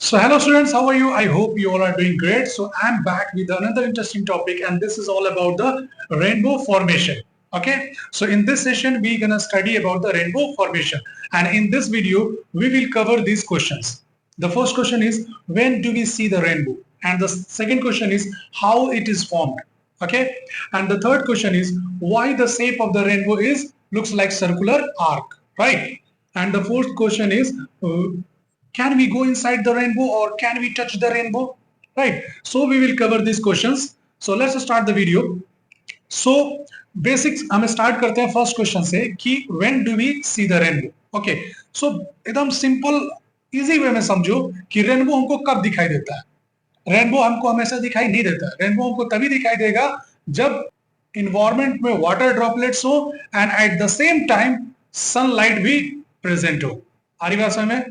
So hello students, how are you? I hope you all are doing great. So I'm back with another interesting topic and this is all about the rainbow formation. Okay, so in this session we're gonna study about the rainbow formation and in this video we will cover these questions. The first question is when do we see the rainbow? And the second question is how it is formed. Okay, and the third question is why the shape of the rainbow is looks like circular arc, right? And the fourth question is can we go inside the rainbow or can we touch the rainbow, right? So we will cover these questions. So let's start the video. So basics हम start करते हैं first question से कि when do we see the rainbow? Okay, so एकदम simple easy way में समझो कि rainbow हमको कब दिखाई देता है। रेनबो हमको हमेशा दिखाई नहीं देता है। रेनबो हमको तभी दिखाई देगा जब इन्वायरमेंट में वाटर ड्रॉपलेट्स हो and at the same time sunlight भी प्रेजेंट हो। आ रही बात समझ में?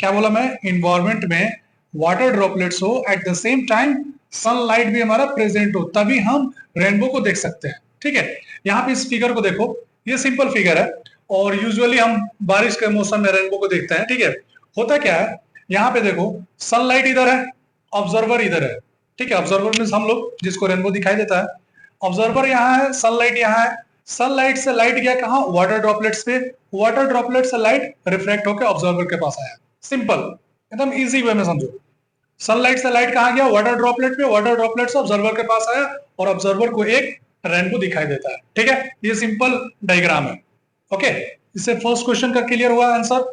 क्या बोला मैं? इन्वायरमेंट में वाटर ड्रॉपलेट्स हो at the same time sunlight भी हमारा प्रेजेंट हो, तभी हम रेनबो को देख सकते हैं। ठीक है, यहाँ पे इस फिगर को देखो, ये सिंपल फिगर है और यूजुअली हम बारिश के मौसम में रेनबो को देखते हैं। ठीक है, होता क्या है, यहाँ पे देखो सनलाइट इधर है, ऑब्जर्वर इधर है। ठीक है, ऑब्जर्वर में हम लोग जिसको रेनबो दिखाई देता है, ऑब्जर्वर यहाँ है, सनलाइट यहाँ है। सनलाइट से लाइट गया कहाँ? वाटर ड्रॉपलेट्स पे। वाटर ड्रॉपलेट से लाइट रिफ्लेक्ट होकर ऑब्जर्वर के पास आया। सिंपल, एकदम इजी वे में समझो। सनलाइट से लाइट कहाँ गया? वाटर ड्रॉपलेट पे। वाटर ड्रॉपलेट से ऑब्जर्वर के पास आया और ऑब्जर्वर को एक रेनबो दिखाई देता है। ठीक है, ये सिंपल डायग्राम है। ओके, इससे फर्स्ट क्वेश्चन का क्लियर हुआ आंसर।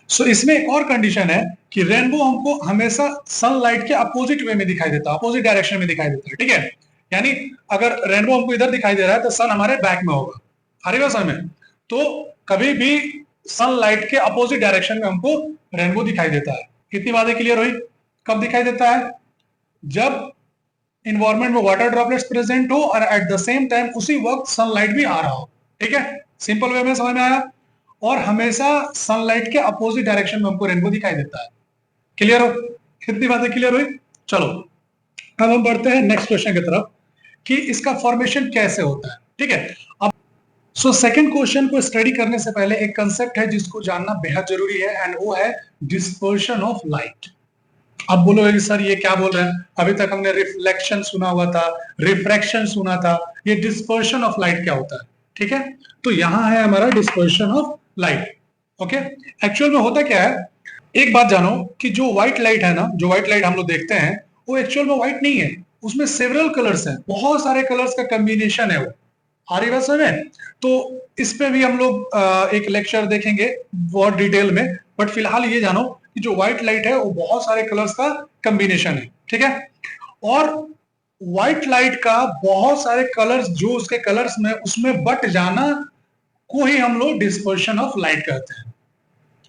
सो इसमें एक और कंडीशन है कि रेनबो हमको हमेशा सनलाइट के अपोजिट वे में दिखाई देता है, अपोजिट डायरेक्शन में दिखाई देता है। ठीक है, यानी अगर रेनबो हमको इधर दिखाई दे रहा है तो सन हमारे बैक में होगा। हरी बात समझ में? तो कभी भी सनलाइट के अपोजिट डायरेक्शन में हमको रेनबो दिखाई देता है। कितनी बातें क्लियर हुई? कब दिखाई देता है? जब इन्वायरमेंट में वाटर ड्रॉपलेट्स प्रेजेंट हो और एट द सेम टाइम उसी वक्त सनलाइट भी आ रहा हो। ठीक है, सिंपल वे में समझ में आया। और हमेशा सनलाइट के अपोजिट डायरेक्शन में हमको रेनबो दिखाई देता है। क्लियर हो? कितनी बातें क्लियर हुई? चलो अब हम बढ़ते हैं नेक्स्ट क्वेश्चन की तरफ कि इसका फॉर्मेशन कैसे होता है। ठीक है, अब सो सेकंड क्वेश्चन को स्टडी करने से पहले एक कंसेप्ट है जिसको जानना बेहद जरूरी है एंड वो है डिस्पर्शन ऑफ लाइट। अब बोलोगे सर ये क्या बोल रहे हैं? अभी तक हमने रिफ्लेक्शन सुना हुआ था, रिफ्रैक्शन सुना था, ये डिस्पर्शन ऑफ लाइट क्या होता है? ठीक है, तो यहां है हमारा dispersion of light. Okay, actual में होता क्या है, एक बात जानो कि जो व्हाइट लाइट है ना, जो व्हाइट लाइट हम लोग देखते हैं वो एक्चुअल में व्हाइट नहीं है, उसमें सेवरल कलर्स हैं, बहुत सारे कलर्स का कॉम्बिनेशन है वो। आ रही बात समझ में? तो इस पे भी हम लोग एक लेक्चर देखेंगे बहुत डिटेल में, बट फिलहाल ये जानो कि जो व्हाइट लाइट है वो बहुत सारे कलर्स का कॉम्बिनेशन है। ठीक है, और व्हाइट लाइट का बहुत सारे कलर्स जो उसके कलर्स में उसमें बट जाना को ही हम लोग डिस्पर्शन ऑफ लाइट कहते हैं।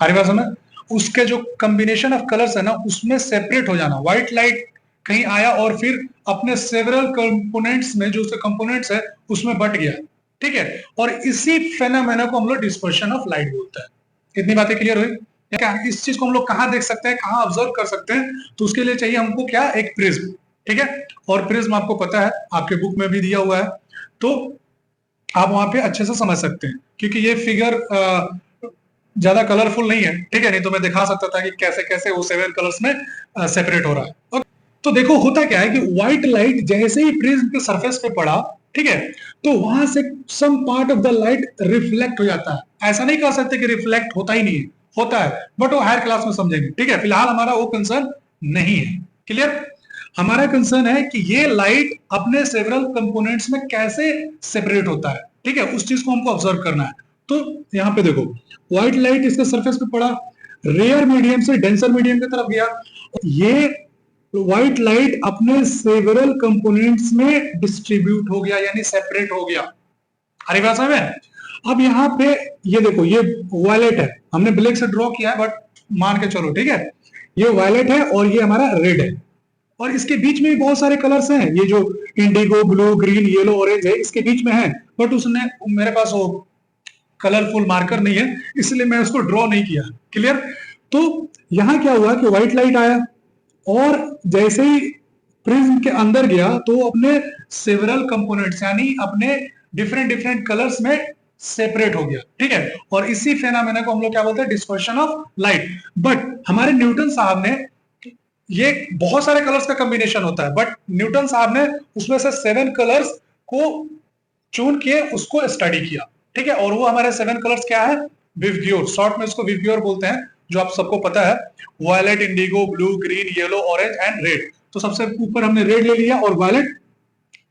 आ रही बात समझ? उसके जो कॉम्बिनेशन ऑफ कलर्स है ना उसमें सेपरेट हो जाना। व्हाइट लाइट कहीं आया और फिर अपने सेवरल कंपोनेंट्स में जो उसके कंपोनेंट्स है उसमें बट गया। ठीक है, और इसी फेनोमेना को हम लोग डिस्पर्शन ऑफ लाइट बोलते हैं। इतनी बातें क्लियर हुई? क्या इस चीज को हम लोग कहाँ देख सकते हैं, कहाँ ऑब्जर्व कर सकते हैं? तो उसके लिए चाहिए हमको क्या? एक प्रिज्म। ठीक है, और प्रिज्म आपको पता है आपके बुक में भी दिया हुआ है, तो आप वहां पे अच्छे से समझ सकते हैं क्योंकि ये फिगर ज्यादा कलरफुल नहीं है। ठीक है, नहीं तो मैं दिखा सकता था कि कैसे कैसे वो सेवन कलर्स में सेपरेट हो रहा है। okay? तो देखो होता क्या है कि व्हाइट लाइट जैसे ही प्रिज्म के सरफेस पे पड़ा, ठीक है, तो वहां से some part of the light reflect हो जाता है। ऐसा नहीं कह सकते कि रिफ्लेक्ट होता ही नहीं है, होता है, बट वो हायर क्लास में समझेंगे। ठीक है, फिलहाल हमारा वो कंसर्न नहीं है। क्लियर? हमारा कंसर्न है कि ये लाइट अपने सेवरल कंपोनेंट्स में कैसे सेपरेट होता है। ठीक है, उस चीज को हमको ऑब्जर्व करना है। तो यहाँ पे देखो व्हाइट लाइट इसके सरफेस पे पड़ा, रेयर मीडियम से डेंसर मीडियम की तरफ गया, ये व्हाइट लाइट अपने सेवरल कंपोनेंट्स में डिस्ट्रीब्यूट हो गया यानी सेपरेट हो गया। हरी बात समझ में? अब यहाँ पे ये देखो ये वायलेट है, हमने ब्लैक से ड्रॉ किया है बट मान के चलो। ठीक है, ये वायलेट है और ये हमारा रेड है और इसके बीच में भी बहुत सारे कलर्स हैं, ये जो Indigo, blue, green, yellow, orange है इसके बीच में है, बट उसने मेरे पास वो कलरफुल मार्कर नहीं है इसलिए मैं उसको ड्रॉ नहीं किया। क्लियर? तो यहां क्या हुआ कि व्हाइट लाइट आया और जैसे ही प्रिज्म के अंदर गया तो अपने सेवरल कंपोनेंट्स यानी अपने डिफरेंट डिफरेंट कलर्स में सेपरेट हो गया। ठीक है, और इसी फेनोमेना को हम लोग क्या बोलते हैं? Dispersion of light. बट हमारे न्यूटन साहब ने ये बहुत सारे कलर्स का कॉम्बिनेशन होता है, बट न्यूटन साहब ने उसमें से 7 कलर्स को चुन के उसको स्टडी किया, ठीक है। और वो हमारे 7 कलर्स क्या है, विवग्योर, शॉर्ट में इसको विवग्योर बोलते हैं, जो आप सबको पता है, violet, indigo, blue, green, yellow, orange and red. तो सबसे ऊपर हमने रेड ले लिया और वायलेट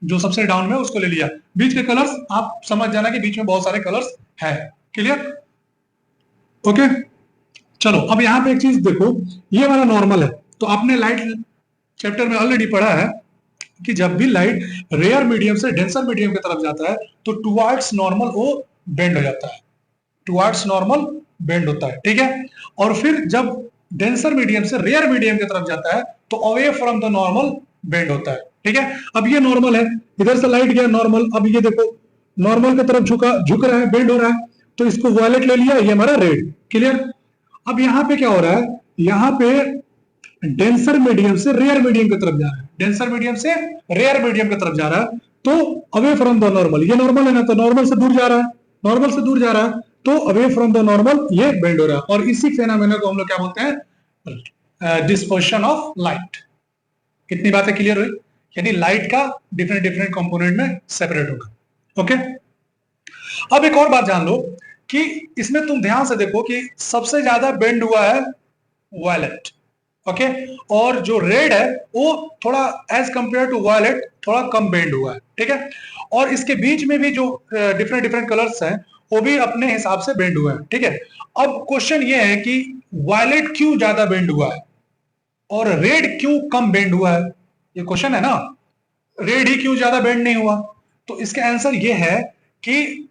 जो सबसे डाउन में उसको ले लिया। बीच के कलर्स आप समझ जाना कि बीच में बहुत सारे कलर्स है। क्लियर? ओके, चलो अब यहाँ पे एक चीज देखो, ये हमारा नॉर्मल है। तो आपने लाइट चैप्टर में ऑलरेडी पढ़ा है कि जब भी लाइट रेयर मीडियम से डेंसर मीडियम की तरफ जाता है तो टुवर्ड्स नॉर्मल वो बेंड हो जाता है, टुवर्ड्स नॉर्मल बेंड होता है, ठीक है। और फिर जब डेंसर मीडियम से रेयर मीडियम की तरफ जाता है तो away from the normal bend होता है, ठीक है। अब ये नॉर्मल है, इधर से लाइट गया नॉर्मल, अब ये देखो नॉर्मल की तरफ झुक रहा है, बेंड हो रहा है, तो इसको वायलेट ले लिया, ये हमारा रेड। क्लियर? अब यहाँ पे क्या हो रहा है, यहाँ पे डेंसर मीडियम से रेयर मीडियम की तरफ जा रहा है, डेंसर मीडियम से रेयर मीडियम की तरफ जा रहा है, तो अवे फ्रॉम द नॉर्मल, ये नॉर्मल है ना, तो नॉर्मल से दूर जा रहा है, नॉर्मल से दूर जा रहा है, तो अवे फ्रॉम द नॉर्मल ये बेंड हो रहा है। और इसी फेनोमेना को हम लोग क्या बोलते हैं, डिस्पर्शन ऑफ लाइट। कितनी बातें क्लियर हुई? यानी लाइट का डिफरेंट डिफरेंट कंपोनेंट में सेपरेट होगा। ओके, अब एक और बात जान लो कि इसमें तुम ध्यान से देखो कि सबसे ज्यादा बेंड हुआ है वायलेट, ओके, और जो रेड है वो थोड़ा एज कंपेयर टू वायलेट थोड़ा कम बेंड हुआ है, ठीक है। और इसके बीच में भी जो डिफरेंट डिफरेंट कलर्स हैं वो भी अपने हिसाब से बेंड हुआ है, ठीक है। अब क्वेश्चन ये है कि वायलेट क्यों ज्यादा बेंड हुआ है और रेड क्यों कम बेंड हुआ है, ये क्वेश्चन है ना। रेड ही क्यों ज्यादा बेंड नहीं हुआ? तो इसका आंसर ये है कि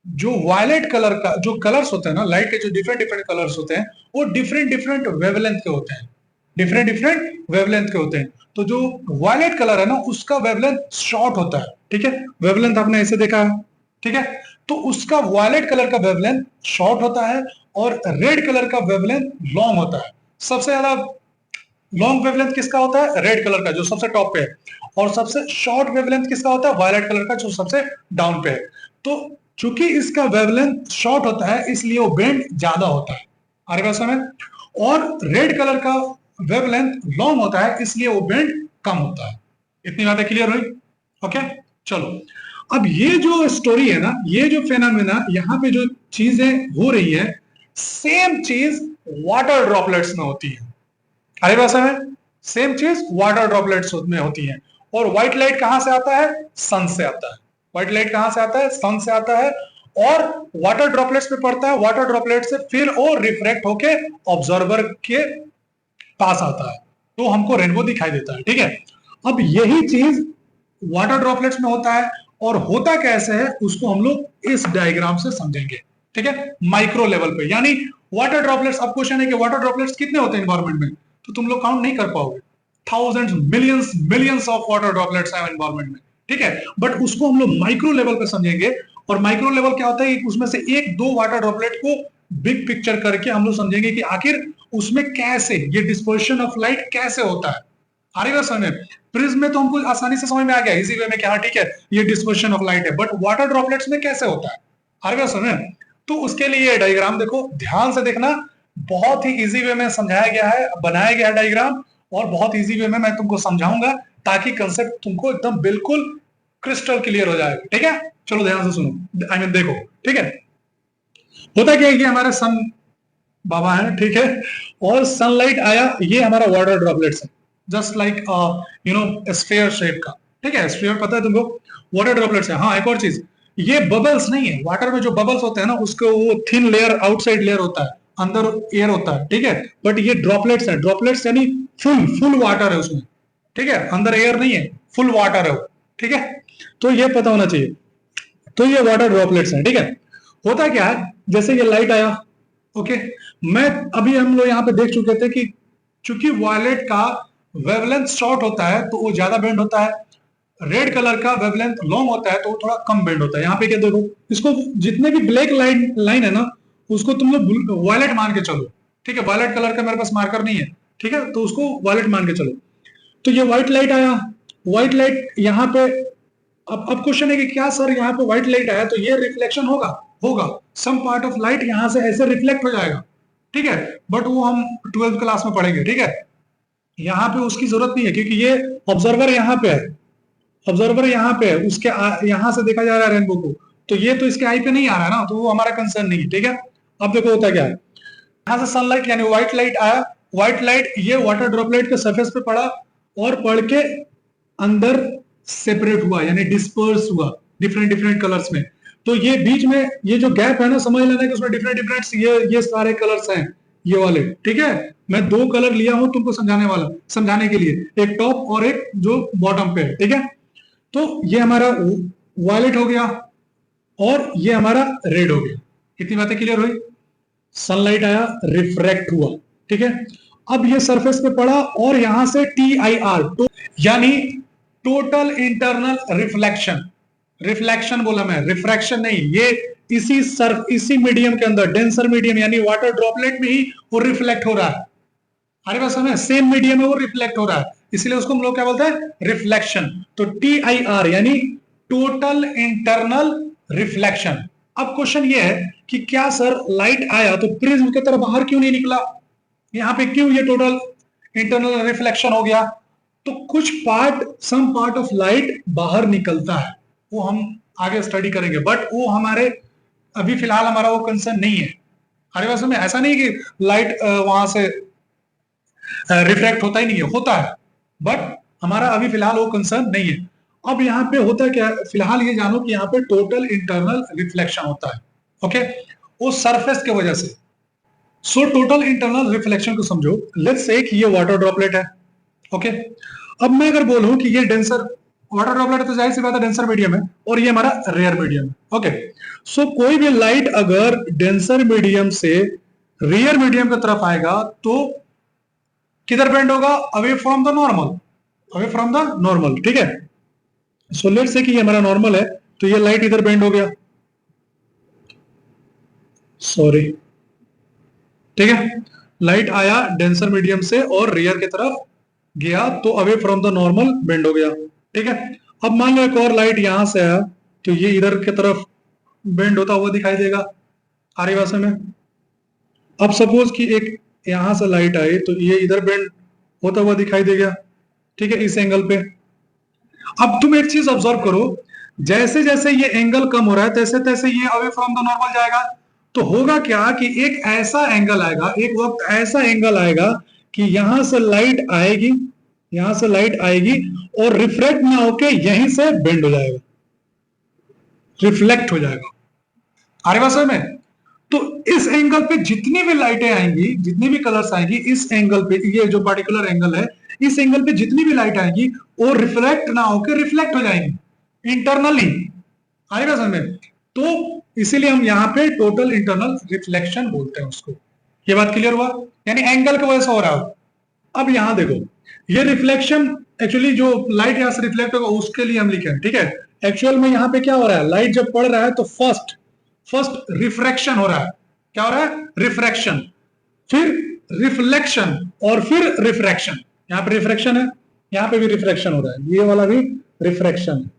जो वायलेट कलर का जो कलर्स होते हैं ना, लाइट के जो डिफरेंट डिफरेंट कलर्स होते हैं वो डिफरेंट डिफरेंट वेवलेंथ के होते हैं, डिफरेंट डिफरेंट वेवलेंथ के होते हैं। तो जो वायलेट कलर है ना उसका वेवलेंथ शॉर्ट होता है, ठीक है, वेवलेंथ आपने ऐसे देखा है, ठीक है। तो उसका वायलेट कलर का वेवलेंथ शॉर्ट होता है और रेड कलर का वेवलेंथ लॉन्ग होता है। सबसे ज्यादा लॉन्ग वेवलेंथ किसका होता है? रेड कलर का, जो सबसे टॉप पे है। और सबसे शॉर्ट वेवलेंथ किसका होता है? वायलेट कलर का, जो सबसे डाउन पे है। तो चूंकि इसका वेवलेंथ शॉर्ट होता है इसलिए वो बेंड ज्यादा होता है, आ रही बात समझ? और रेड कलर का वेवलेंथ लॉन्ग होता है इसलिए वो बेंड कम होता है। इतनी बातें क्लियर हुई? ओके, चलो अब ये जो स्टोरी है ना, ये जो फेनोमेना यहाँ पे जो चीजें हो रही है, सेम चीज वाटर ड्रॉपलेट्स में होती है। अरे भाषा में सेम चीज वाटर ड्रॉपलेट्स में होती है। और व्हाइट लाइट कहां से आता है? सन से आता है। व्हाइट लाइट कहां से आता है? सन से आता है और वाटर ड्रॉपलेट्स में पड़ता है। वाटर ड्रॉपलेट से फिर वो रिफ्रेक्ट होके ऑब्जर्वर के पास आता है, तो हमको रेनबो दिखाई देता है, ठीक है। अब यही चीज वाटर ड्रॉपलेट्स में होता है और होता कैसे है उसको हम लोग इस डायग्राम से समझेंगे, ठीक है, माइक्रो लेवल पे। यानी वाटर ड्रॉपलेट्स, अब क्वेश्चन है कि वाटर ड्रॉपलेट्स कितने होते हैं एनवायरमेंट में, तो तुम लोग काउंट नहीं कर पाओगे। Thousands, millions, millions of water droplets हैं एनवायरमेंट में, ठीक है। बट उसको हम लोग माइक्रो लेवल पे समझेंगे। और माइक्रो लेवल क्या होता है? उसमें से एक दो वाटर ड्रॉपलेट को बिग पिक्चर करके हम लोग समझेंगे कि आखिर उसमें कैसे ये डिस्पर्शन ऑफ लाइट कैसे होता है। आ रही बात समझ में? प्रिज्म में तो हमको आसानी से समझ में आ गया इजी वे में कि हाँ ठीक है ये डिस्पर्शन ऑफ लाइट है, बट वाटर ड्रॉपलेट्स में कैसे होता है? आ रही बात समझ में? तो उसके लिए डायग्राम देखो, ध्यान से देखना, बहुत ही इजी वे में समझाया गया है, बनाया गया है डायग्राम, और बहुत इजी वे में मैं तुमको समझाऊंगा ताकि कंसेप्ट तुमको एकदम बिल्कुल क्रिस्टल क्लियर हो जाएगा, ठीक है। चलो ध्यान से सुनो, आई मीन देखो, ठीक है। होता क्या है कि हमारे सन बाबा है, ठीक है, और सनलाइट आया, ये हमारा वाटर ड्रॉपलेट्स है, just like you know sphere shape का, ठीक है। स्फीयर पता है तुमको, वाटर ड्रॉपलेट्स है। हाँ, एक और चीज, ये बबल्स नहीं है, वाटर में जो बबल्स होते हैं ना उसको वो थिन लेयर, आउटसाइड लेयर होता है, अंदर एयर होता है, ठीक है। बट ये ड्रॉपलेट्स है, ड्रॉपलेट्स यानी फुल फुल वाटर है उसमें, ठीक है, अंदर एयर नहीं है, फुल वाटर है वो, ठीक है। तो ये पता होना चाहिए। तो ये वाटर ड्रॉपलेट्स है, ठीक है। होता क्या है, जैसे ये लाइट आया, ओके, मैं अभी हम लोग यहाँ पे देख चुके थे कि चूंकि वायलेट का वेवलेंथ शॉर्ट होता है तो वो ज्यादा बेंड होता है, रेड कलर का वेवलेंथ लॉन्ग होता है तो वो थोड़ा कम बेंड होता है। यहाँ पे क्या देखो, इसको जितने भी ब्लैक लाइन लाइन है ना उसको तुम लोग वायलेट मान के चलो, ठीक है। वायलेट कलर का मेरे पास मार्कर नहीं है, ठीक है, तो उसको वायलेट मान के चलो। तो ये व्हाइट लाइट आया, व्हाइट लाइट यहाँ पे, अब क्वेश्चन है कि क्या सर यहाँ पे व्हाइट लाइट आया तो ये रिफ्लेक्शन होगा? होगा, सम पार्ट ऑफ लाइट यहाँ से ऐसे रिफ्लेक्ट हो जाएगा, ठीक है, बट वो हम 12th क्लास में पढ़ेंगे, ठीक है। यहाँ पे उसकी जरूरत नहीं है क्योंकि ये ऑब्जर्वर यहाँ पे है, ऑब्जर्वर यहाँ पे है, उसके यहाँ से देखा जा रहा है रेनबो को, तो ये तो इसके आई पे नहीं आ रहा है ना, तो वो हमारा कंसर्न नहीं है। ठीक है, अब देखो होता क्या है, यहाँ से सनलाइट यानी व्हाइट लाइट आया, व्हाइट लाइट ये वाटर ड्रॉपलेट के सरफेस पे पड़ा और पड़ के अंदर सेपरेट हुआ यानी डिस्पर्स हुआ डिफरेंट डिफरेंट कलर्स में। तो ये बीच में ये जो गैप है ना, समझ लेना कि उसमें डिफरेंट डिफरेंट ये सारे कलर्स हैं ये वाले। ठीक है, मैं दो कलर लिया हूं तुमको समझाने के लिए, एक टॉप और एक जो बॉटम पे है। ठीक है, तो ये हमारा वायलेट हो गया और ये हमारा रेड हो गया। कितनी बातें क्लियर हुई? सनलाइट आया, रिफ्रैक्ट हुआ। ठीक है, अब ये सरफेस पे पड़ा और यहां से TIR यानी टोटल इंटरनल रिफ्लेक्शन, रिफ्लेक्शन बोला मैं, रिफ्रैक्शन नहीं, ये इसी मीडियम के अंदर, डेंसर मीडियम यानी वाटर ड्रॉपलेट में ही वो रिफ्लेक्ट हो रहा है। अरे बस हमें सेम मीडियम में वो रिफ्लेक्ट हो रहा है, इसलिए उसको हम लोग क्या बोलते हैं? रिफ्लेक्शन। तो TIR यानी टोटल इंटरनल रिफ्लेक्शन। अब क्वेश्चन ये है कि क्या सर लाइट आया तो प्रिज्म की तरफ बाहर क्यों नहीं निकला, यहाँ पे क्यों ये टोटल इंटरनल रिफ्लेक्शन हो गया? तो कुछ सम पार्ट ऑफ लाइट बाहर निकलता है, वो हम आगे स्टडी करेंगे, बट वो हमारे अभी फिलहाल हमारा वो कंसर्न नहीं है। अरे वैसे में ऐसा नहीं कि लाइट वहां से रिफ्लेक्ट होता ही नहीं है, होता है, बट हमारा अभी फिलहाल वो कंसर्न नहीं है। अब यहाँ पे होता क्या है, फिलहाल ये जानो कि यहाँ पे टोटल इंटरनल रिफ्लेक्शन होता है। ओके, वो सरफेस की वजह से। सो टोटल इंटरनल रिफ्लेक्शन को समझो, लेट्स से कि ये वाटर ड्रॉपलेट है। ओके, अब मैं अगर बोलूं कि ये डेंसर वाटर ड्रॉपलेट, तो जाहिर सी बात है डेंसर मीडियम है और ये हमारा रेयर मीडियम है। ओके, सो कोई भी लाइट अगर डेंसर मीडियम से रेयर मीडियम की तरफ आएगा तो किधर बेंड होगा? Away from the normal, away from the normal. ठीक है, सो लेट्स से कि ये हमारा नॉर्मल है, तो ये लाइट इधर बेंड हो गया, सॉरी। ठीक है, लाइट आया डेंसर मीडियम से और रेयर की तरफ गया तो away from the normal bend हो गया। ठीक है, अब मान लो एक और लाइट यहां से आया तो ये इधर की तरफ बेंड होता हुआ दिखाई देगा आरी भाषा में। अब सपोज कि एक यहां से लाइट आई तो ये इधर बेंड होता हुआ दिखाई देगा। ठीक है, इस एंगल पे। अब तुम एक चीज ऑब्जर्व करो, जैसे जैसे ये एंगल कम हो रहा है तैसे तैसे ये अवे फ्रॉम द नॉर्मल जाएगा। तो होगा क्या कि एक ऐसा एंगल आएगा, एक वक्त ऐसा एंगल आएगा कि यहां से लाइट आएगी, यहां से लाइट आएगी और रिफ्लेक्ट ना होके यहीं से बेंड हो जाएगा, रिफ्लेक्ट हो जाएगा। आ रही बात समझ में? तो इस एंगल पे जितनी भी लाइटें आएंगी, जितनी भी कलर्स आएंगी, इस एंगल पे, ये जो पार्टिकुलर एंगल है, इस एंगल पे जितनी भी लाइट आएगी वो रिफ्लेक्ट ना होकर रिफ्लेक्ट हो जाएंगी इंटरनली। आ रही बात समझ में? तो इसीलिए हम यहाँ पे टोटल इंटरनल रिफ्लेक्शन बोलते हैं उसको। ये बात क्लियर हुआ? यानी एंगल की वजह से हो रहा है। अब यहां देखो, ये रिफ्लेक्शन एक्चुअली जो लाइट यहां से रिफ्लेक्ट होगा उसके लिए हम लिखे। ठीक है, एक्चुअल में यहाँ पे क्या हो रहा है, लाइट जब पड़ रहा है तो फर्स्ट रिफ्रैक्शन हो रहा है। क्या हो रहा है? रिफ्रैक्शन, फिर रिफ्लेक्शन और फिर रिफ्रैक्शन। यहाँ पे रिफ्रैक्शन है, यहाँ पे भी रिफ्रैक्शन हो रहा है, ये वाला भी रिफ्रैक्शन,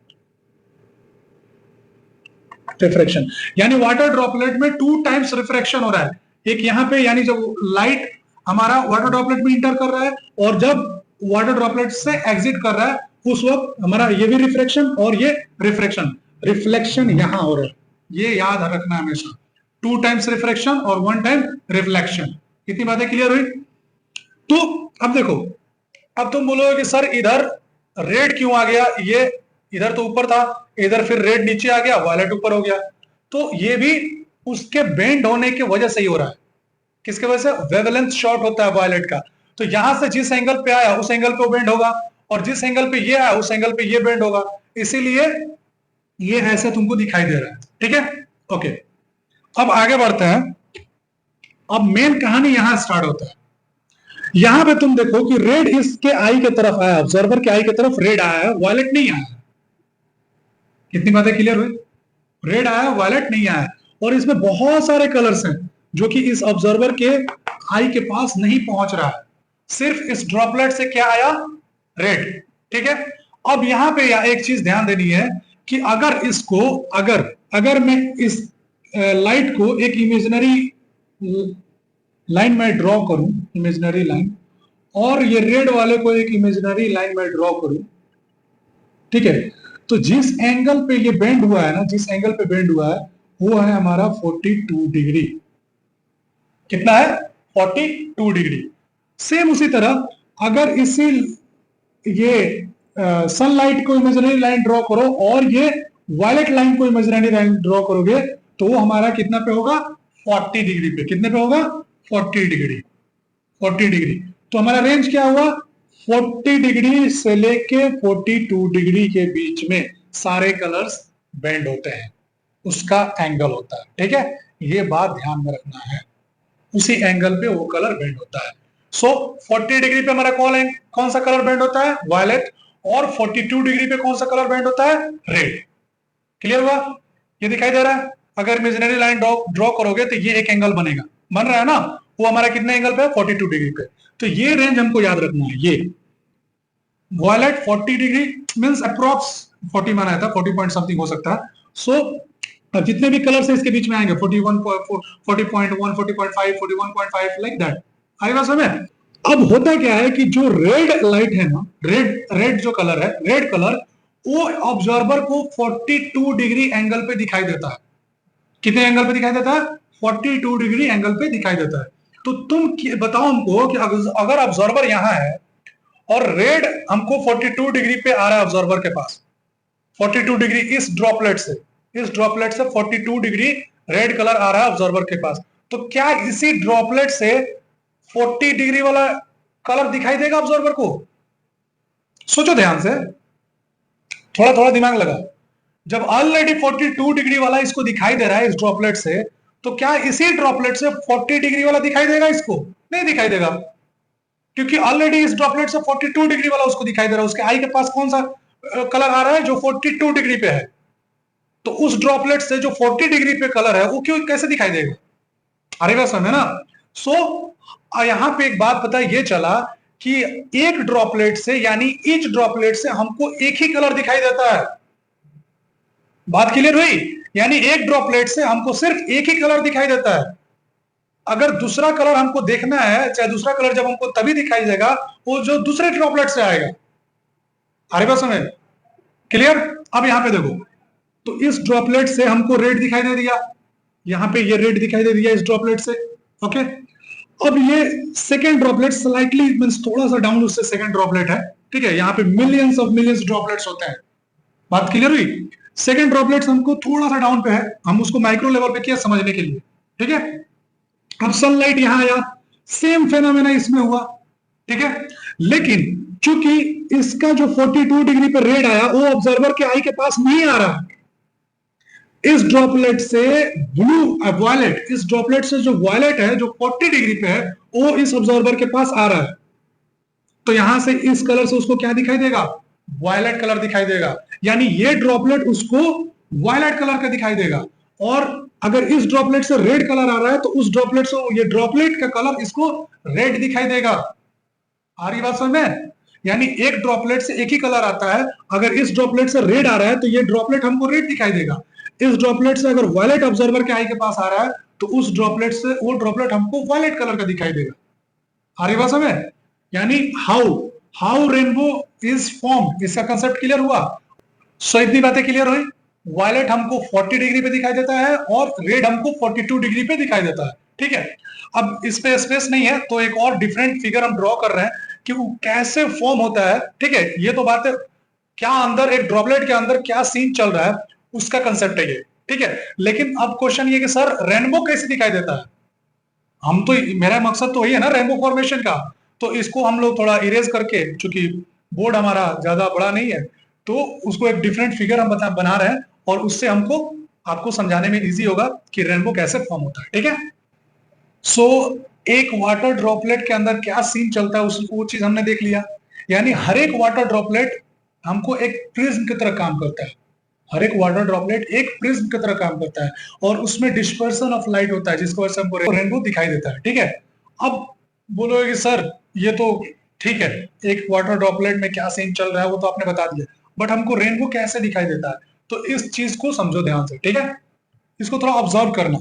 रिफ्रैक्शन यानी वाटर ड्रॉपलेट में 2 टाइम्स रिफ्रैक्शन हो रहा है। एक यहाँ पे यानी जब लाइट हमारा वाटर ड्रॉपलेट में इंटर कर रहा है और जब वाटर ड्रॉपलेट से एग्जिट कर रहा है उस वक्त हमारा ये भी रिफ्रैक्शन और ये रिफ्रैक्शन, रिफ्लेक्शन यहां हो रहा है। ये याद रखना हमेशा, 2 टाइम्स रिफ्रैक्शन और 1 टाइम रिफ्लेक्शन। कितनी बातें क्लियर हुई? तो अब देखो, अब तुम बोलोगे कि सर इधर रेड क्यों आ गया, ये इधर तो ऊपर था, इधर फिर रेड नीचे आ गया, वायलेट ऊपर हो गया। तो ये भी उसके बेंड होने की वजह से ही हो रहा है। किसके वजह से? वेवलेंथ शॉर्ट होता है वायलेट का। तो यहां से जिस एंगल पे आया उस एंगल पे बेंड होगा और जिस एंगल पे ये आया उस एंगल पे ये बेंड होगा, इसीलिए ये ऐसे तुमको दिखाई दे रहा है। ठीक है, ओके, अब आगे बढ़ते हैं। अब मेन कहानी यहां स्टार्ट होता है। यहां पे तुम देखो कि रेड इसके आई की तरफ आया, ऑब्जर्वर के आई की तरफ रेड आया है, वायलेट नहीं आया। कितनी बातें क्लियर हुई? रेड आया, वायलेट नहीं आया। और इसमें बहुत सारे कलर्स हैं जो कि इस ऑब्जर्वर के आई के पास नहीं पहुंच रहा है, सिर्फ इस ड्रॉपलेट से क्या आया? रेड। ठीक है, अब यहां पे एक चीज ध्यान देनी है कि अगर इसको अगर मैं इस लाइट को एक इमेजिनरी लाइन में ड्रॉ करूं, इमेजिनरी लाइन, और ये रेड वाले को एक इमेजिनरी लाइन में ड्रॉ करूं, ठीक है, तो जिस एंगल पे ये बेंड हुआ है ना, जिस एंगल पे बेंड हुआ है वो है हमारा 42 डिग्री। कितना है? 42 डिग्री। सेम उसी तरह अगर इसी ये सनलाइट को इमेजिनरी लाइन ड्रॉ करो और ये वायलेट लाइन को इमेजिनरी लाइन ड्रॉ करोगे तो वो हमारा कितना पे होगा? 40 डिग्री पे। कितने पे होगा? 40 डिग्री। 40 डिग्री। तो हमारा रेंज क्या हुआ? 40 डिग्री से लेके 42 डिग्री के बीच में सारे कलर्स बेंड होते हैं, उसका एंगल होता है। ठीक है, ये बात ध्यान में रखना है, उसी एंगल पे वो कलर बेंड होता है। सो 40 डिग्री पे हमारा कौन सा कलर बेंड होता है? वायलेट। और 42 डिग्री पे कौन सा कलर बेंड होता है? रेड। क्लियर हुआ? ये दिखाई दे रहा है? अगर इमेजिनरी लाइन ड्रॉ करोगे तो ये एक एंगल बनेगा, बन रहा है ना? वो हमारा कितने एंगल पे है? 42 डिग्री पे। तो ये रेंज हमको याद रखना है। ये वायलेट 40 डिग्री मींस अप्रोक्स 40 माना था, 40 पॉइंट समथिंग हो सकता है। सो जितने भी कलर्स है इसके बीच में आएंगे, 41, 40.1, 40.5, 41.5 लाइक दैट। आई बात समझ? अब होता क्या है कि जो रेड लाइट है ना, रेड जो कलर है, रेड कलर वो ऑब्जर्वर को 42 डिग्री एंगल पे दिखाई देता है। कितने एंगल पे दिखाई देता है? 42 डिग्री एंगल पे दिखाई देता है। तो तुम बताओ हमको कि अगर ऑब्जर्वर यहां है और रेड हमको 42 डिग्री पे आ रहा है ऑब्जर्वर के पास, 42 डिग्री इस ड्रॉपलेट से 42 डिग्री रेड कलर आ रहा है ऑब्जर्वर के पास, तो क्या इसी ड्रॉपलेट से 40 डिग्री वाला कलर दिखाई देगा ऑब्जर्वर को? सोचो ध्यान से, थोड़ा थोड़ा दिमाग लगा। जब ऑलरेडी 42 डिग्री वाला इसको दिखाई दे रहा है इस ड्रॉपलेट से, तो क्या इसी ड्रॉपलेट से 40 डिग्री वाला दिखाई देगा इसको? नहीं दिखाई देगा, क्योंकि ऑलरेडी इस ड्रॉपलेट से 42 डिग्री वाला उसको दिखाई दे रहा है। उसके आई के पास कौन सा कलर आ रहा है? जो 42 डिग्री पे है। तो उस ड्रॉपलेट से जो 40 डिग्री पे कलर है वो क्यों कैसे दिखाई देगा? अरे बात समझे ना? सो यहां पे एक बात पता ये चला कि एक ड्रॉपलेट से यानी ईच ड्रॉपलेट से हमको एक ही कलर दिखाई देता है। बात क्लियर हुई? यानी एक ड्रॉपलेट से हमको सिर्फ एक ही कलर दिखाई देता है। अगर दूसरा कलर हमको देखना है, चाहे दूसरा कलर जब हमको तभी दिखाई देगा वो जो दूसरे ड्रॉपलेट से आएगा। अरे बात समझ? क्लियर? अब यहां पे देखो, तो इस ड्रॉपलेट से हमको रेड दिखाई दे दिया, यहां पे ये रेड दिखाई दे दिया इस ड्रॉपलेट से। ओके, अब ये सेकेंड ड्रॉपलेट स्लाइटली मींस थोड़ा सा डाउन उससे सेकेंड ड्रॉपलेट है। ठीक है, यहाँ पे मिलियंस ऑफ मिलियंस ड्रॉपलेट्स होते हैं। बात क्लियर हुई? सेकेंड ड्रॉपलेट्स हमको थोड़ा सा डाउन पे है, हम उसको माइक्रो लेवल पे किया समझने के लिए। ठीक है, अब सनलाइट यहां आया, सेम फेनोमेना इसमें हुआ। ठीक है, लेकिन चूंकि इसका जो 42 डिग्री पे रेड आया वो ऑब्जर्वर के आई के पास नहीं आ रहा, इस ड्रॉपलेट से ब्लू वायलेट, इस ड्रॉपलेट से जो वायलेट है जो 40 डिग्री पे है वो इस ऑब्जर्वर के पास आ रहा है। तो यहां से इस कलर से उसको क्या दिखाई देगा? वायलेट कलर दिखाई देगा। यानी ये ड्रॉपलेट उसको वायलेट कलर का दिखाई देगा। और अगर इस ड्रॉपलेट से रेड कलर आ रहा है तो उस ड्रॉपलेट से ये ड्रॉपलेट का कलर इसको रेड दिखाई देगा। आ रही बात समझ में? यानी एक ड्रॉपलेट से एक ही कलर आता है। अगर इस ड्रॉपलेट से रेड आ रहा है तो ये ड्रॉपलेट हमको रेड दिखाई देगा। इस ड्रॉपलेट से अगर वायलेट ऑब्जर्वर के आई के पास आ रहा है तो उस ड्रॉपलेट से वो ड्रॉपलेट हमको वायलेट कलर का दिखाई देगा। आ रही बात समझ? यानी हाउ रेनबो इज फॉर्म, इसका कंसेप्ट क्लियर हुआ? सो इतनी बातें क्लियर हुई। वायलेट हमको 40 डिग्री पे दिखाई देता है और रेड हमको 42 डिग्री पे दिखाई देता है। ठीक है, अब इस पे स्पेस नहीं है तो एक और डिफरेंट फिगर हम ड्रॉ कर रहे हैं कि वो कैसे फॉर्म होता है। ठीक है, ये तो बात है, क्या अंदर एक ड्रॉपलेट के अंदर क्या सीन चल रहा है उसका कंसेप्ट है ये। ठीक है, लेकिन अब क्वेश्चन ये कि सर रेनबो कैसे दिखाई देता है? हम तो, मेरा मकसद तो वही है ना रेनबो फॉर्मेशन का। तो इसको हम लोग थोड़ा इरेज करके, चूंकि बोर्ड हमारा ज्यादा बड़ा नहीं है तो उसको एक डिफरेंट फिगर हम बना रहे हैं और उससे हमको आपको समझाने में इजी होगा कि रेनबो कैसे फॉर्म होता है। ठीक है, सो एक वाटर ड्रॉपलेट के अंदर क्या सीन चलता है वो चीज हमने देख लिया। यानी हर एक वाटर ड्रॉपलेट हमको एक प्रिज्म की तरह काम करता है। हर एक वाटर ड्रॉपलेट एक प्रिज्म की तरह काम करता है और उसमें डिस्पर्सन ऑफ लाइट होता है जिसकी वजह से हमको रेनबो दिखाई देता है। ठीक है, अब बोलोगे कि सर ये तो ठीक है, एक वाटर ड्रॉपलेट में क्या सीन चल रहा है वो तो आपने बता दिया, बट हमको रेनबो कैसे दिखाई देता है? तो इस चीज को समझो ध्यान से। ठीक है, इसको थोड़ा ऑब्जर्व करना।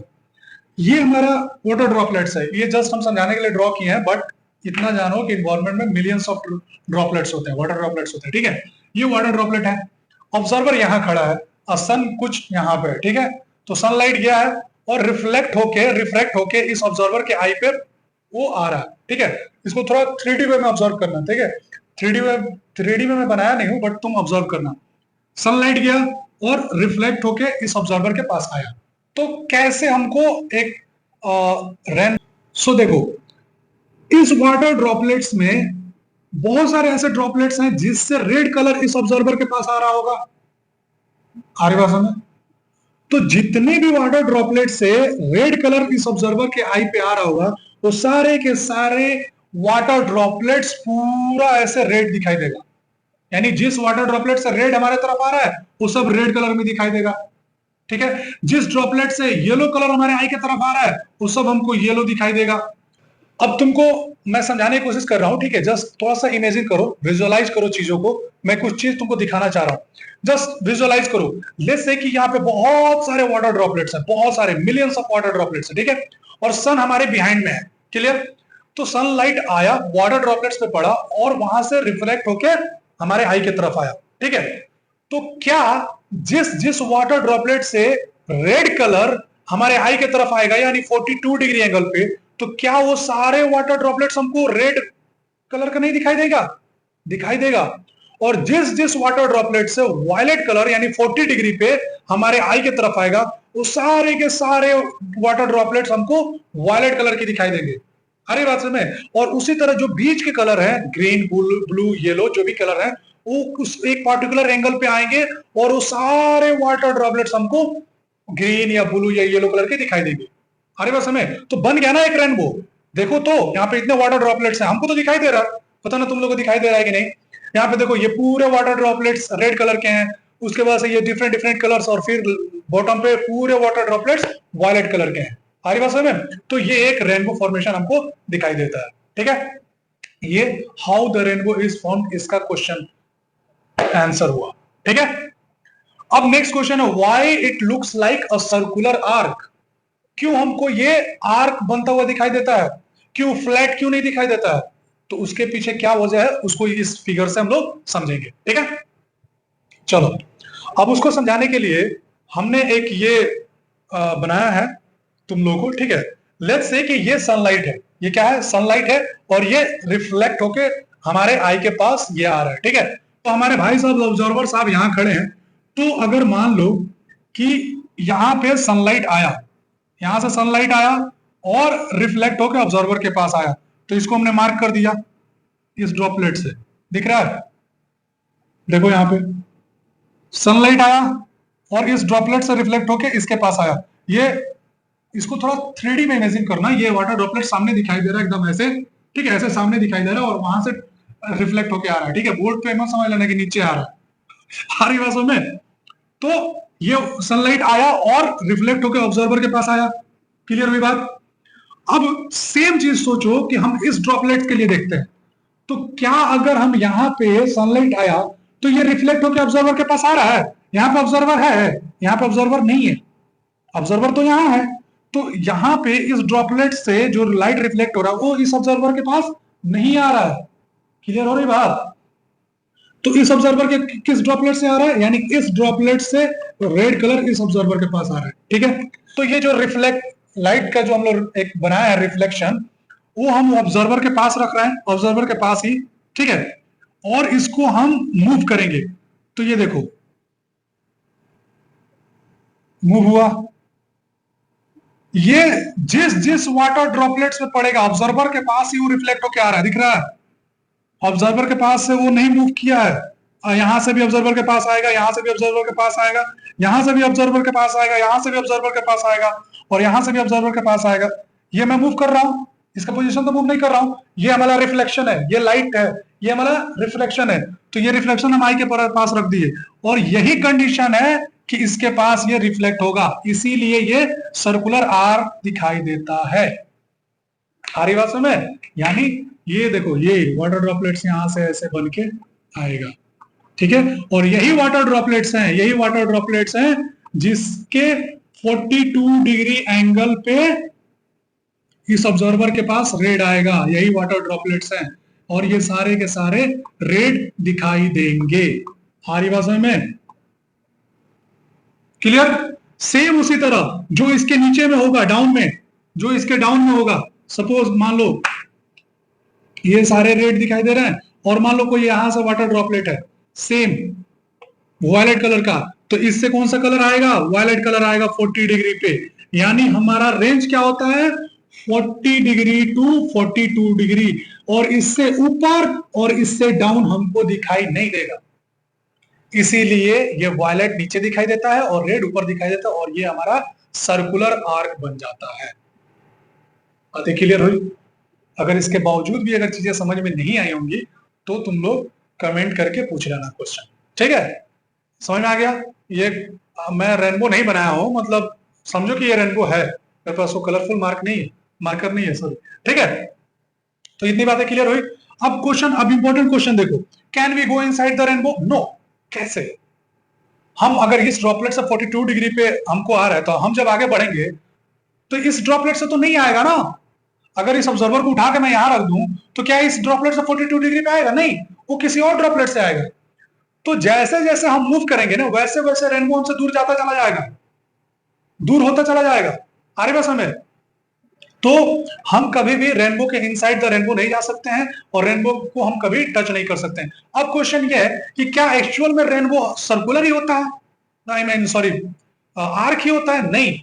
ये हमारा वाटर ड्रॉपलेट्स है, ये जस्ट हम समझाने के लिए ड्रॉ किए हैं, बट इतना जानो कि इन्वायरमेंट में मिलियंस ऑफ ड्रॉपलेट्स होते हैं, वाटर ड्रॉपलेट्स होते हैं, ठीक है। ये वाटर ड्रॉपलेट है, ऑब्जर्वर यहाँ खड़ा है और सन कुछ यहाँ पे है, ठीक है। तो सनलाइट गया है और रिफ्लेक्ट होके इस ऑब्जर्वर के आई पे वो आ रहा है, ठीक है। इसको थोड़ा 3D वे में ऑब्जर्व करना, ठीक है। 3D में मैं बनाया नहीं हूं, बट तुम ऑब्जर्व करना। सनलाइट गया और रिफ्लेक्ट होके इस ऑब्जर्वर के पास आया, तो कैसे हमको एक रेन, सो देखो इस वाटर ड्रॉपलेट्स में बहुत सारे ऐसे ड्रॉपलेट्स हैं जिससे रेड कलर इस ऑब्जर्वर के पास आ रहा होगा, आ रही बात समझ। तो जितने भी वाटर ड्रॉपलेट से रेड कलर इस ऑब्जर्वर के आई पे आ रहा होगा, वो सारे के सारे वाटर ड्रॉपलेट्स पूरा ऐसे रेड दिखाई देगा। यानी जिस वाटर ड्रॉपलेट से रेड हमारे तरफ आ रहा है वो सब रेड कलर में दिखाई देगा, ठीक है। जिस ड्रॉपलेट से येलो कलर हमारे आई के तरफ आ रहा है वो सब हमको येलो दिखाई देगा। अब तुमको मैं समझाने की कोशिश कर रहा हूं, ठीक है। जस्ट थोड़ा सा इमेजिन करो, विजुअलाइज करो चीजों को। मैं कुछ चीज तुमको दिखाना चाह रहा हूं, जस्ट विजुअलाइज करो। लेट्स से कि यहाँ पे बहुत सारे वाटर ड्रॉपलेट्स हैं, बहुत सारे मिलियंस ऑफ वाटर ड्रॉपलेट्स हैं, ठीक है। और सन हमारे बिहाइंड में है, क्लियर। तो सनलाइट आया, वाटर ड्रॉपलेट्स पे पड़ा और वहां से रिफ्लेक्ट होके हमारे आई की तरफ आया, ठीक है। तो क्या जिस जिस वाटर ड्रॉपलेट से रेड कलर हमारे आई की तरफ आएगा, यानी 42 डिग्री एंगल पे, तो क्या वो सारे वाटर ड्रॉपलेट्स हमको रेड कलर का नहीं दिखाई देगा? दिखाई देगा। और जिस जिस वाटर ड्रॉपलेट से वायलेट कलर यानी 40 डिग्री पे हमारे आई की तरफ आएगा, वो सारे के सारे वाटर ड्रॉपलेट्स हमको वायलेट कलर की दिखाई देंगे। अरे बात समझ में। और उसी तरह जो बीच के कलर है, ग्रीन, ब्लू, येलो, जो भी कलर है, वो उस एक पार्टिकुलर एंगल पे आएंगे और वो सारे वाटर ड्रॉपलेट्स हमको ग्रीन या ब्लू या येलो कलर के दिखाई देंगे। अरे बस हमें तो बन गया ना एक रेनबो। देखो तो यहाँ पे इतने वाटर ड्रॉपलेट्स हैं, हमको तो दिखाई दे रहा है, पता ना तुम लोगों को दिखाई दे रहा है कि नहीं। यहाँ पे देखो ये पूरे वाटर ड्रॉपलेट्स रेड कलर के हैं, उसके बाद से ये डिफरेंट डिफरेंट कलर्स, और फिर बॉटम पे पूरे वाटर ड्रॉपलेट्स वायलेट कलर के हैं। आ रही बात समझ में। तो ये एक रेनबो फॉर्मेशन हमको दिखाई देता है, ठीक है। ये how the rainbow is formed, इसका क्वेश्चन आंसर हुआ, ठीक है। अब नेक्स्ट क्वेश्चन है, why it looks like a circular arc. क्यों हमको ये आर्क बनता हुआ दिखाई देता है, क्यों फ्लैट क्यों नहीं दिखाई देता है? तो उसके पीछे क्या वजह है उसको इस फिगर से हम लोग समझेंगे, ठीक है। चलो अब उसको समझाने के लिए हमने एक ये बनाया है तुम लोगों को, ठीक है। लेट्स से कि ये सनलाइट है, ये क्या है, सनलाइट है, और ये रिफ्लेक्ट होके हमारे आई के पास ये आ रहा है, ठीक है। तो हमारे भाई साहब ऑब्जर्वर साहब यहाँ खड़े हैं। तो अगर मान लो कि यहाँ पे सनलाइट आया, यहां से सनलाइट आया और रिफ्लेक्ट होकर ऑब्जर्वर के पास आया, तो इसको हमने मार्क कर दिया इस ड्रॉपलेट से, दिख रहा है। देखो यहाँ पे सनलाइट आया और इस ड्रॉपलेट से रिफ्लेक्ट होकर इसके पास आया। ये इसको थोड़ा 3D में इमेजिन करना, ये वाटर ड्रॉपलेट सामने दिखाई दे रहा है एकदम ऐसे, ठीक है, ऐसे सामने दिखाई दे रहा है और वहां से रिफ्लेक्ट होकर आ रहा है, ठीक है। बोर्ड पे मत समझ लेना कि नीचे आ रहा है, आ रही बात में। तो ये सनलाइट आया और रिफ्लेक्ट होकर ऑब्जर्वर के पास आया, क्लियर हुई बात। अब सेम चीज सोचो कि हम इस ड्रॉपलेट के लिए देखते हैं। तो क्या अगर हम यहाँ पे सनलाइट आया तो ये रिफ्लेक्ट होकर ऑब्जर्वर के पास आ रहा है, यहाँ पे ऑब्जर्वर है, यहाँ पे ऑब्जर्वर नहीं है, ऑब्जर्वर तो यहाँ है। तो यहाँ पे इस ड्रॉपलेट से जो लाइट रिफ्लेक्ट हो रहा है वो इस ऑब्जर्वर के पास नहीं आ रहा है, क्लियर हो रही बात। तो इस ऑब्जर्वर के किस ड्रॉपलेट से आ रहा है, यानी इस ड्रॉपलेट से रेड कलर इस ऑब्जर्वर के पास आ रहा है, ठीक है। तो ये जो रिफ्लेक्ट लाइट का जो हम लोग एक बनाया है रिफ्लेक्शन, वो हम ऑब्जर्वर के पास रख रहे हैं, ऑब्जर्वर के पास ही, ठीक है। और इसको हम मूव करेंगे तो ये देखो मूव हुआ। ये जिस जिस वाटर ड्रॉपलेट्स में पड़ेगा ऑब्जर्वर के पास ही वो रिफ्लेक्ट होकर आ रहा है, दिख रहा है। ऑब्जर्वर के पास से वो नहीं मूव किया है, यहां से भी ऑब्जर्वर के पास आएगा, यहां से भी ऑब्जर्वर के पास आएगा, यहां से भी ऑब्जर्वर के पास आएगा, यहां से भी ऑब्जर्वर के पास आएगा, और यहां से भी ऑब्जर्वर के पास आएगा। ये मैं मूव कर रहा हूं, इसका पोजीशन तो मूव नहीं कर रहा हूं, ये हमारा रिफ्लेक्शन है, ये लाइट है, ये हमारा रिफ्लेक्शन है। तो ये रिफ्लेक्शन हम आई के पास रख दिए, और यही कंडीशन है कि इसके पास ये रिफ्लेक्ट होगा, इसीलिए ये सर्कुलर आर्क दिखाई देता है। आ रही बात समझ। यानी ये देखो ये वाटर ड्रॉपलेट्स यहां से ऐसे बन के आएगा, ठीक है। और यही वाटर ड्रॉपलेट्स हैं, यही वाटर ड्रॉपलेट्स हैं जिसके 42 डिग्री एंगल पे इस ऑब्जर्वर के पास रेड आएगा, यही वाटर ड्रॉपलेट्स हैं और ये सारे के सारे रेड दिखाई देंगे। आ रही बात समझ में? क्लियर? सेम उसी तरह जो इसके नीचे में होगा, डाउन में, जो इसके डाउन में होगा, सपोज मान लो ये सारे रेड दिखाई दे रहे हैं और मान लो कोई यहां से वाटर ड्रॉपलेट है सेम वायलेट कलर का, तो इससे कौन सा कलर आएगा? वायलेट कलर आएगा 40 डिग्री पे। यानी हमारा रेंज क्या होता है? 40 डिग्री टू 42 डिग्री, और इससे ऊपर और इससे डाउन हमको दिखाई नहीं देगा। इसीलिए ये वायलेट नीचे दिखाई देता है और रेड ऊपर दिखाई देता है, और ये हमारा सर्कुलर आर्क बन जाता है। बातें क्लियर हुई? अगर इसके बावजूद भी अगर चीजें समझ में नहीं आई होंगी तो तुम लोग कमेंट करके पूछ लेना क्वेश्चन, ठीक है? समझ में आ गया? ये मैं रेनबो नहीं बनाया हूं, मतलब समझो कि ये रेनबो है, मेरे पास वो कलरफुल मार्कर नहीं है, सॉरी, ठीक है? तो इतनी बातें क्लियर हुई। अब क्वेश्चन, अब इंपॉर्टेंट क्वेश्चन देखो, can we go inside the rainbow? No. कैसे? हम अगर इस ड्रॉपलेट से 42 डिग्री पे हमको आ रहा है तो हम जब आगे बढ़ेंगे तो इस ड्रॉपलेट से तो नहीं आएगा ना। अगर इस ऑब्जर्वर को उठा के मैं यहां रख दूं तो क्या इस ड्रॉपलेट से 42 डिग्री पे आएगा? नहीं, वो किसी और ड्रॉपलेट से आएगा। तो जैसे जैसे हम मूव करेंगे ना वैसे वैसे रेनबो हमसे दूर जाता चला जाएगा, दूर होता चला जाएगा। आ रही बात समझ में? तो हम कभी भी रेनबो के इनसाइड द रेनबो नहीं जा सकते हैं और रेनबो को हम कभी टच नहीं कर सकते हैं। अब क्वेश्चन ये है कि क्या एक्चुअल में रेनबो सर्कुलर ही होता है? आई मीन सॉरी, आर्क ही होता है? नहीं,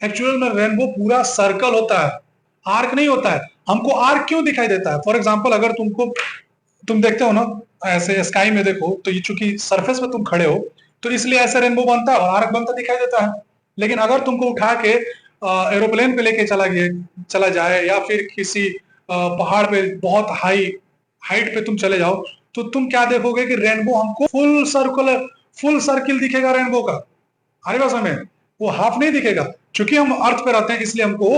एक्चुअल में रेनबो पूरा सर्कल होता है, आर्क नहीं होता है। हमको आर्क क्यों दिखाई देता है? फॉर एग्जाम्पल अगर तुम देखते हो ना ऐसे स्काई में देखो तो ये चूंकि सरफेस पे तुम खड़े हो तो इसलिए ऐसे रेनबो बनता है और आर्क बनता दिखाई देता है। लेकिन अगर तुमको उठा के एरोप्लेन पे लेके चला जाए या फिर किसी पहाड़ पे बहुत हाइट पे तुम चले जाओ तो तुम क्या देखोगे कि रेनबो हमको फुल सर्किल दिखेगा रेनबो का। हमारी बात में वो हाफ नहीं दिखेगा, क्योंकि हम अर्थ पे रहते हैं इसलिए हमको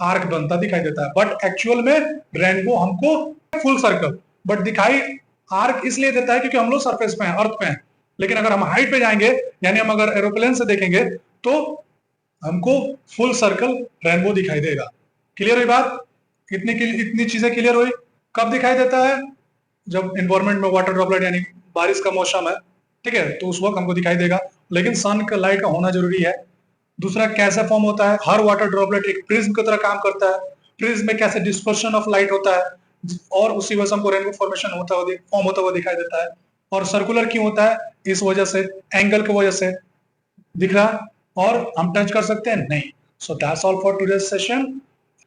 आर्क बनता दिखाई देता है। बट एक्चुअल में रेनबो हमको फुल सर्कल बट दिखाई आर्क इसलिए देता है क्योंकि हम लोग सरफेस पे हैं, अर्थ पे हैं। लेकिन अगर हम हाइट पे जाएंगे यानी हम अगर एरोप्लेन से देखेंगे तो हमको फुल सर्कल रेनबो दिखाई देगा। क्लियर हुई बात? इतनी चीजें क्लियर हुई? कब दिखाई देता है? जब एनवायरमेंट में वाटर ड्रॉपलेट यानी बारिश का मौसम है, ठीक है, तो उस वक्त हमको दिखाई देगा। लेकिन सन का लाइट का होना जरूरी है। दूसरा कैसे फॉर्म होता है? हर वाटर ड्रॉपलेट एक प्रिज्म की तरह काम करता है। प्रिज्म में कैसे डिस्पर्शन ऑफ लाइट होता है और उसी वजह से हमको रेनबो फॉर्मेशन फॉर्म होता हुआ दिखाई देता है। और सर्कुलर क्यों होता है? इस वजह से, एंगल की वजह से दिख रहा, और हम टच कर सकते हैं नहीं। So that's all for today's session.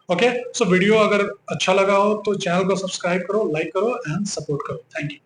Okay, so video अगर अच्छा लगा हो तो चैनल को सब्सक्राइब करो, लाइक करो एंड सपोर्ट करो। Thank you.